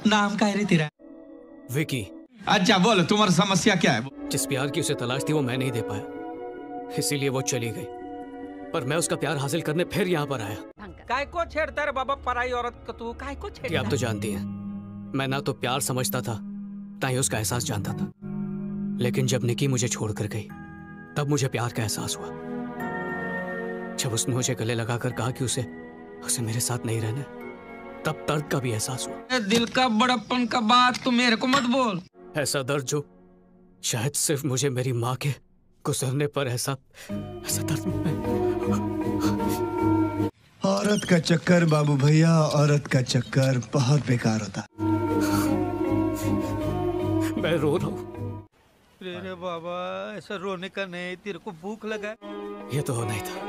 नाम क्या है रे तेरा? विकी। अच्छा बोलो, तुम्हारी समस्या क्या है? जिस प्यार की उसे तलाश थी वो मैं नहीं दे पाया, इसीलिए वो चली गई। पर मैं उसका प्यार हासिल करने फिर यहाँ पर आया। काय को छेड़ता रे बाबा पराई औरत को? तू काय को छेड़ता? आप तो जानती हैं, मैं ना तो प्यार समझता था ना ही उसका एहसास जानता था। लेकिन जब निकी मुझे छोड़कर गई तब मुझे प्यार का एहसास हुआ। जब उसने मुझे गले लगाकर कहा कि उसे मेरे साथ नहीं रहना, तब दर्द का भी एहसास हुआ। दिल का बड़प्पन का बात तू मेरे को मत बोल। ऐसा दर्द जो शायद सिर्फ मुझे मेरी माँ के गुजरने पर ऐसा दर्द। औरत का चक्कर बाबू भैया, औरत का चक्कर बहुत बेकार होता। मैं रो रहा हूँ। रे बाबा, ऐसा रोने का नहीं, तेरे को भूख लगा? ये तो होना ही था।